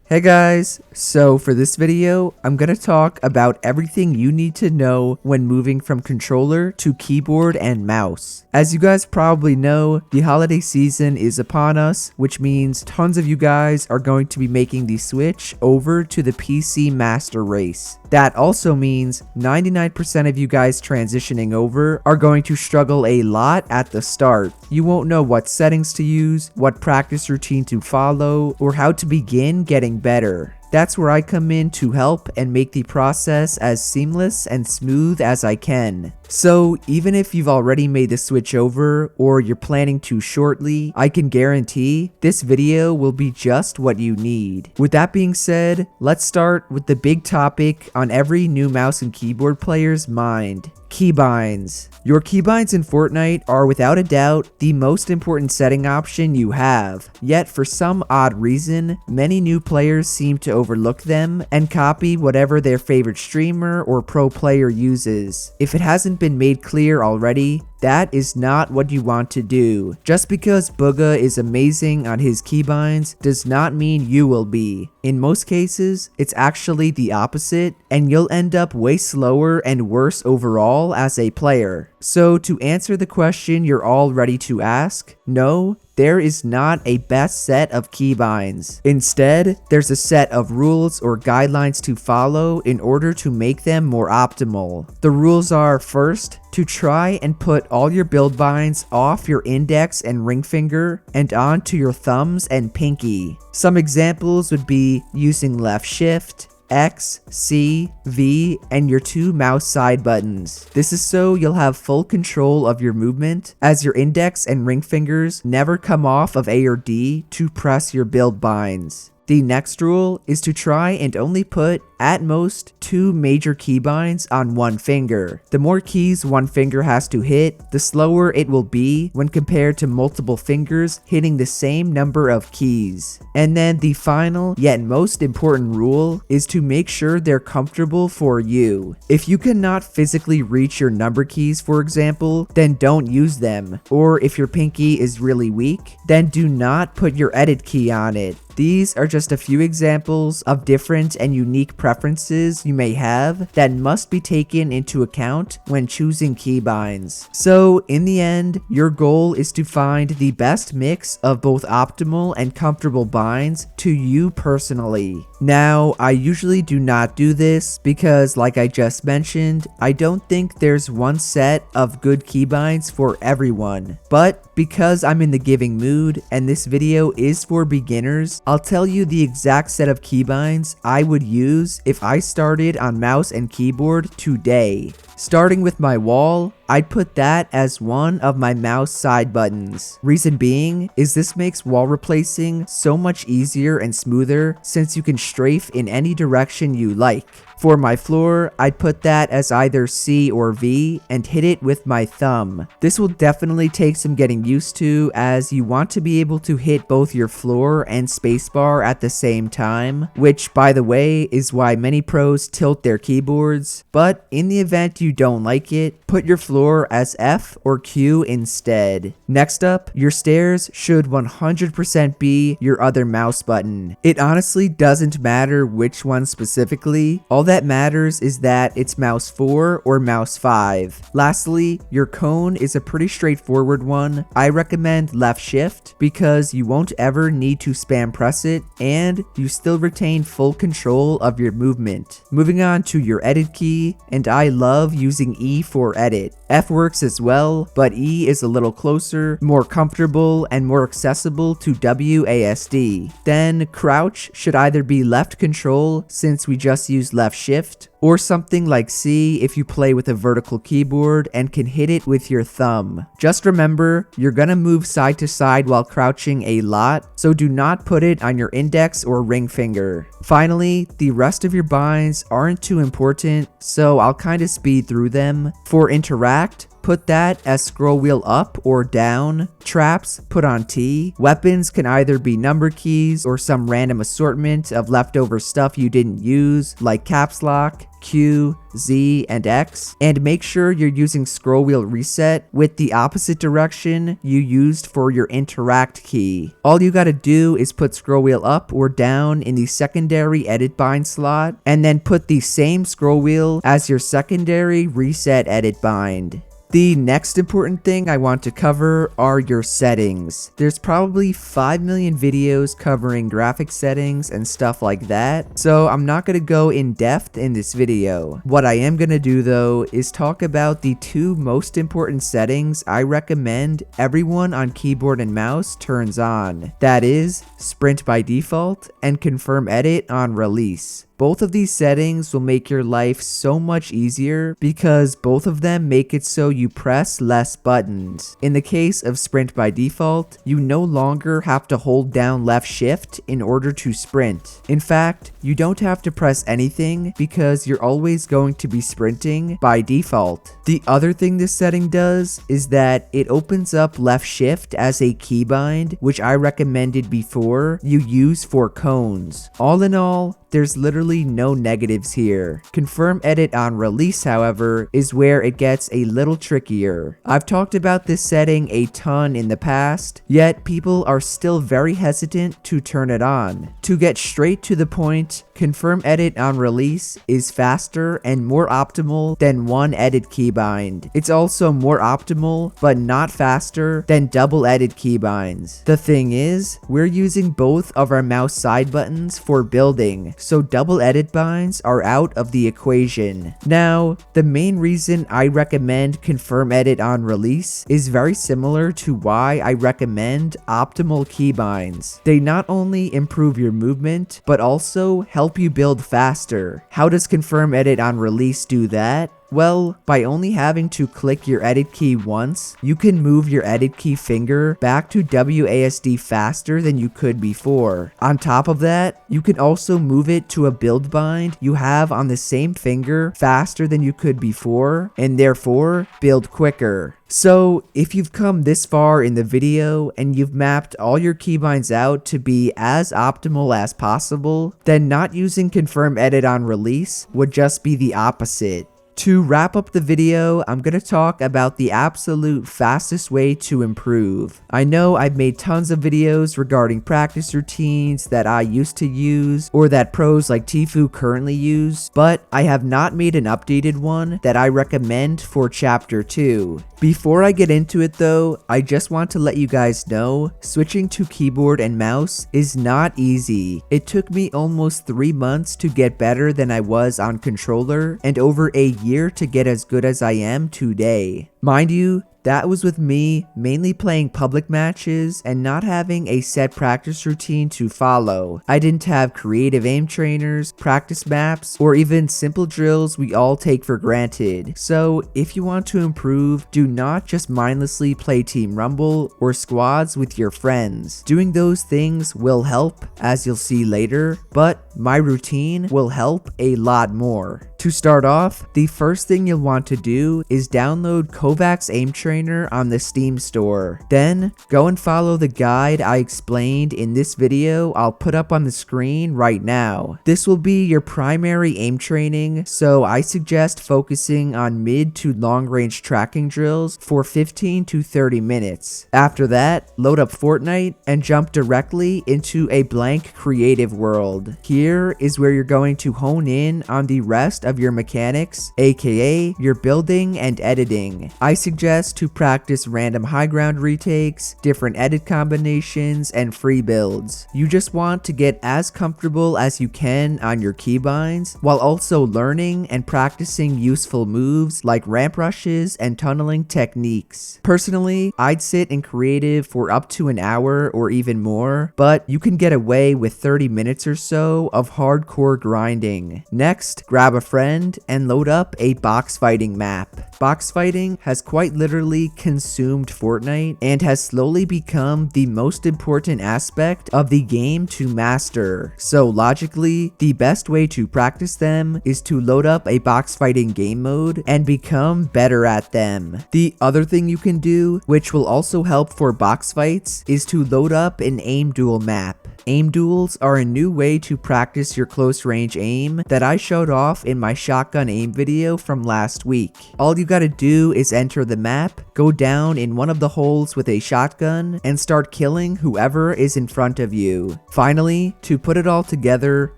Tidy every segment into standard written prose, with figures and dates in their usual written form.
Hey guys, so for this video, I'm gonna talk about everything you need to know when moving from controller to keyboard and mouse. As you guys probably know, the holiday season is upon us, which means tons of you guys are going to be making the switch over to the PC Master Race. That also means 99% of you guys transitioning over are going to struggle a lot at the start. You won't know what settings to use, what practice routine to follow, or how to begin getting better. That's where I come in to help and make the process as seamless and smooth as I can. So even if you've already made the switch over or you're planning to shortly, I can guarantee this video will be just what you need. With that being said, let's start with the big topic on every new mouse and keyboard player's mind: keybinds. Your keybinds in Fortnite are without a doubt the most important setting option you have, yet for some odd reason, many new players seem to overlook them and copy whatever their favorite streamer or pro player uses. If it hasn't been made clear already, that is not what you want to do. Just because Booga is amazing on his keybinds does not mean you will be. In most cases, it's actually the opposite, and you'll end up way slower and worse overall as a player. So to answer the question you're all ready to ask, no, there is not a best set of keybinds. Instead, there's a set of rules or guidelines to follow in order to make them more optimal. The rules are: first, to try and put all your build binds off your index and ring finger and onto your thumbs and pinky. Some examples would be using left shift, X, C, V, and your two mouse side buttons. This is so you'll have full control of your movement, as your index and ring fingers never come off of A or D to press your build binds. The next rule is to try and only put at most 2 major keybinds on one finger. The more keys one finger has to hit, the slower it will be when compared to multiple fingers hitting the same number of keys. And then the final yet most important rule is to make sure they're comfortable for you. If you cannot physically reach your number keys, for example, then don't use them. Or if your pinky is really weak, then do not put your edit key on it. These are just a few examples of different and unique preferences you may have that must be taken into account when choosing keybinds. So in the end, your goal is to find the best mix of both optimal and comfortable binds to you personally. Now, I usually do not do this because, like I just mentioned, I don't think there's one set of good keybinds for everyone. But because I'm in the giving mood and this video is for beginners, I'll tell you the exact set of keybinds I would use if I started on mouse and keyboard today. Starting with my wall, I'd put that as one of my mouse side buttons. Reason being is this makes wall replacing so much easier and smoother since you can strafe in any direction you like. For my floor, I'd put that as either C or V and hit it with my thumb. This will definitely take some getting used to, as you want to be able to hit both your floor and spacebar at the same time, which by the way is why many pros tilt their keyboards. But in the event you don't like it, put your floor as F or Q instead. Next up, your stairs should 100% be your other mouse button. It honestly doesn't matter which one specifically. All that matters is that it's mouse 4 or mouse 5. Lastly, your cone is a pretty straightforward one. I recommend left shift because you won't ever need to spam press it and you still retain full control of your movement. Moving on to your edit key, and I love using E for edit. F works as well, but E is a little closer, more comfortable, and more accessible to WASD. Then crouch should either be left control since we just used left shift, or something like C if you play with a vertical keyboard and can hit it with your thumb. Just remember, you're gonna move side to side while crouching a lot, so do not put it on your index or ring finger. Finally, the rest of your binds aren't too important, so I'll kinda speed through them. For interact, put that as scroll wheel up or down, traps put on T, weapons can either be number keys or some random assortment of leftover stuff you didn't use like caps lock, Q, Z, and X, and make sure you're using scroll wheel reset with the opposite direction you used for your interact key. All you gotta do is put scroll wheel up or down in the secondary edit bind slot, and then put the same scroll wheel as your secondary reset edit bind. The next important thing I want to cover are your settings. There's probably 5 million videos covering graphic settings and stuff like that, so I'm not going to go in depth in this video. What I am going to do though is talk about the 2 most important settings I recommend everyone on keyboard and mouse turns on. That is, sprint by default and confirm edit on release. Both of these settings will make your life so much easier because both of them make it so you press less buttons. In the case of sprint by default, you no longer have to hold down left shift in order to sprint. In fact, you don't have to press anything because you're always going to be sprinting by default. The other thing this setting does is that it opens up left shift as a keybind, which I recommended before you use for cones. All in all, there's literally no negatives here. Confirm edit on release, however, is where it gets a little trickier. I've talked about this setting a ton in the past, yet people are still very hesitant to turn it on. To get straight to the point, confirm edit on release is faster and more optimal than one edit keybind. It's also more optimal, but not faster than double edit keybinds. The thing is, we're using both of our mouse side buttons for building, so double edit binds are out of the equation. Now, the main reason I recommend confirm edit on release is very similar to why I recommend optimal keybinds. They not only improve your movement, but also help you build faster. How does confirm edit on release do that? Well, by only having to click your edit key once, you can move your edit key finger back to WASD faster than you could before. On top of that, you can also move it to a build bind you have on the same finger faster than you could before, and therefore build quicker. So, if you've come this far in the video and you've mapped all your keybinds out to be as optimal as possible, then not using confirm edit on release would just be the opposite. To wrap up the video, I'm going to talk about the absolute fastest way to improve. I know I've made tons of videos regarding practice routines that I used to use or that pros like Tfue currently use, but I have not made an updated one that I recommend for Chapter 2. Before I get into it though, I just want to let you guys know, switching to keyboard and mouse is not easy. It took me almost 3 months to get better than I was on controller, and over a year to get as good as I am today. Mind you, that was with me mainly playing public matches and not having a set practice routine to follow. I didn't have creative aim trainers, practice maps, or even simple drills we all take for granted. So if you want to improve, do not just mindlessly play Team Rumble or squads with your friends. Doing those things will help, as you'll see later, but my routine will help a lot more. To start off, the first thing you'll want to do is download Kovacs Aim Trainer on the Steam store. Then, go and follow the guide I explained in this video I'll put up on the screen right now. This will be your primary aim training, so I suggest focusing on mid to long range tracking drills for 15 to 30 minutes. After that, load up Fortnite and jump directly into a blank creative world. Here is where you're going to hone in on the rest of your mechanics, aka your building and editing. I suggest to practice random high ground retakes, different edit combinations, and free builds. You just want to get as comfortable as you can on your keybinds, while also learning and practicing useful moves like ramp rushes and tunneling techniques. Personally, I'd sit in creative for up to an hour or even more, but you can get away with 30 minutes or so of hardcore grinding. Next, grab a friend friend and load up a box fighting map. Box fighting has quite literally consumed Fortnite and has slowly become the most important aspect of the game to master. So logically, the best way to practice them is to load up a box fighting game mode and become better at them. The other thing you can do, which will also help for box fights, is to load up an aim duel map. Aim duels are a new way to practice your close range aim that I showed off in my shotgun aim video from last week. All you gotta do is enter the map, go down in one of the holes with a shotgun, and start killing whoever is in front of you. Finally, to put it all together,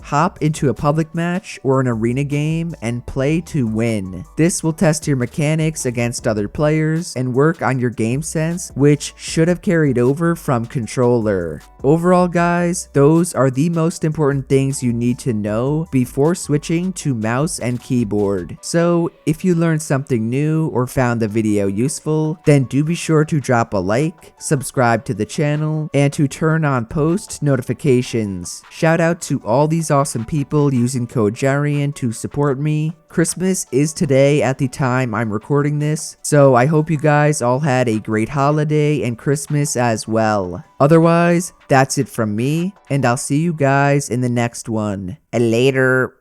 hop into a public match or an arena game and play to win. This will test your mechanics against other players and work on your game sense, which should have carried over from controller. Overall, guys, those are the most important things you need to know before switching to mouse and keyboard. So if you learned something new or found the video useful, then do be sure to drop a like, subscribe to the channel, and to turn on post notifications. Shout out to all these awesome people using code itsJerian to support me. Christmas is today at the time I'm recording this, so I hope you guys all had a great holiday and Christmas as well. Otherwise, that's it from me, and I'll see you guys in the next one. Later.